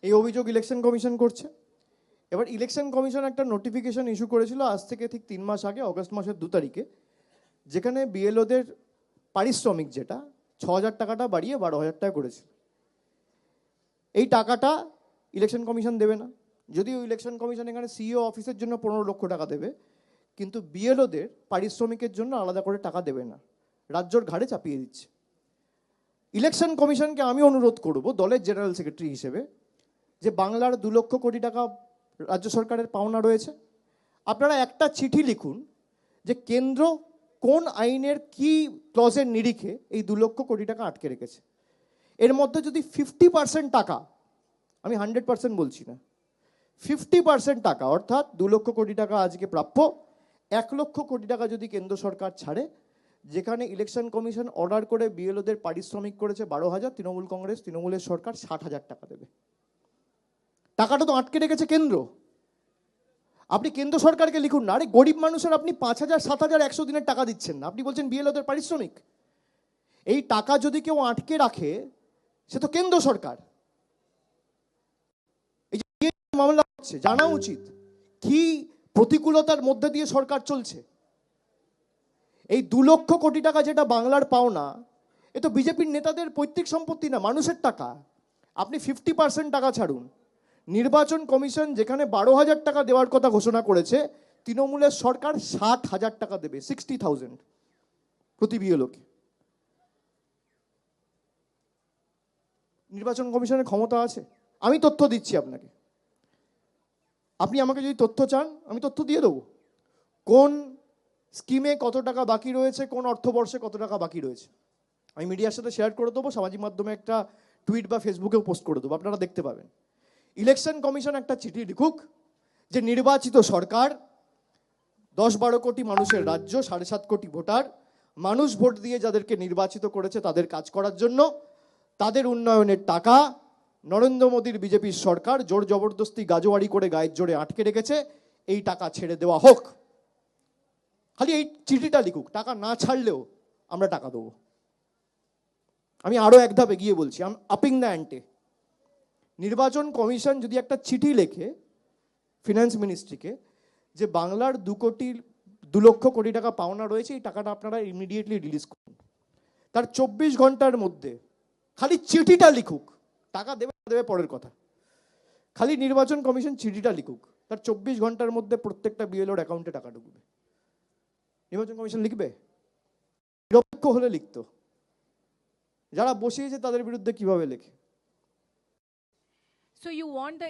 এই অভিযোগ election commission করছে। এবার ইলেকশন কমিশন একটা নোটিফিকেশন ইস্যু করেছিল আজ থেকে ঠিক 3 মাস আগে, অগস্ট মাসের 2 তারিখে, যেখানে বিএলওদের পারিশ্রমিক যেটা 6,000 টাকাটা বাড়িয়ে 12,000 টাকা করেছে। এই টাকাটা ইলেকশন কমিশন দেবে না, যদিও ইলেকশন কমিশন এখানে সিইও অফিসের জন্য 15 লক্ষ টাকা দেবে, কিন্তু বিএলওদের পারিশ্রমিকের জন্য আলাদা করে টাকা দেবে না, রাজ্যর ঘাড়ে চাপিয়ে দিচ্ছে। ইলেকশন কমিশনকে আমি অনুরোধ করব দলের জেনারেল সেক্রেটারি হিসেবে, যে বাংলার 2 লক্ষ কোটি টাকা রাজ্য সরকারের পাওনা রয়েছে, আপনারা একটা চিঠি লিখুন যে কেন্দ্র কোন আইনের কি ক্লজের নিরিখে এই 2 লক্ষ কোটি টাকা আটকে রেখেছে। এর মধ্যে যদি 50% টাকা, আমি 100% বলছি না, 50% টাকা অর্থাৎ 2 লক্ষ কোটি টাকা আজকে প্রাপ্য, 1 লক্ষ কোটি টাকা যদি কেন্দ্র সরকার ছাড়ে, যেখানে ইলেকশন কমিশন অর্ডার করে বিএলওদের পারিশ্রমিক করেছে 12,000, তৃণমূল কংগ্রেস, তৃণমূলের সরকার 60,000 টাকা দেবে। টাকাটা তো আটকে রেখেছে কেন্দ্র। আপনি কেন্দ্র সরকারকে লিখুন না, আরে গরিব মানুষের আপনি 5,000, 7,000, 100 দিনের টাকা দিচ্ছেন না, আপনি বলছেন বিএলওদের পারিশ্রমিক। এই টাকা যদি কেউ আটকে রাখে সে তো কেন্দ্র সরকার। এই যে মামলা হচ্ছে, জানা উচিত কি প্রতিকূলতার মধ্যে দিয়ে সরকার চলছে। এই 2 লক্ষ কোটি টাকা যেটা বাংলার পাওনা, এ তো বিজেপির নেতাদের পৈতৃক সম্পত্তি না, মানুষের টাকা। আপনি 50% টাকা ছাড়ুন, নির্বাচন কমিশন যেখানে 12,000 টাকা দেওয়ার কথা ঘোষণা করেছে, তৃণমূলের সরকার 60,000 টাকা দেবে, 60,000 প্রতি বিএলওকে। নির্বাচন কমিশনের ক্ষমতা আছে। আমি তথ্য দিচ্ছি আপনাকে, আপনি আমাকে যদি তথ্য চান আমি তথ্য দিয়ে দেবো, কোন স্কিমে কত টাকা বাকি রয়েছে, কোন অর্থবর্ষে কত টাকা বাকি রয়েছে। আমি মিডিয়ার সাথে শেয়ার করে দেবো, সামাজিক মাধ্যমে একটা টুইট বা ফেসবুকেও পোস্ট করে দেবো, আপনারা দেখতে পাবেন। ইলেকশন কমিশন একটা চিঠি লিখুক যে নির্বাচিত সরকার, 10-12 কোটি মানুষের রাজ্য, 7.5 কোটি ভোটার, মানুষ ভোট দিয়ে যাদেরকে নির্বাচিত করেছে তাদের কাজ করার জন্য, তাদের উন্নয়নের টাকা নরেন্দ্র মোদীর বিজেপির সরকার জোর জবরদস্তি গাজোয়ারি করে গায়ের জোরে আটকে রেখেছে, এই টাকা ছেড়ে দেওয়া হোক। খালি এই চিঠিটা লিখুক, টাকা না ছাড়লেও আমরা টাকা দেবো। আমি আরো এক ধাপ এগিয়ে বলছি, আই এম আপিং দ্য অ্যান্টে। নির্বাচন কমিশন যদি একটা চিঠি লেখে ফিনান্স মিনিস্ট্রিকে যে বাংলার 2 লক্ষ কোটি টাকা পাওনা রয়েছে, এই টাকাটা আপনারা ইমিডিয়েটলি রিলিজ করুন, তার 24 ঘন্টার মধ্যে খালি চিঠিটা লিখুক, টাকা দেবে না দেবে পরের কথা, খালি নির্বাচন কমিশন চিঠিটা লিখুক, তার 24 ঘন্টার মধ্যে প্রত্যেকটা বিএলওর অ্যাকাউন্টে টাকা ঢুকবে। নির্বাচন কমিশন লিখবে? নিরপেক্ষ হলে লিখতো, যারা বসিয়েছে তাদের বিরুদ্ধে কিভাবে লেখে। So you want the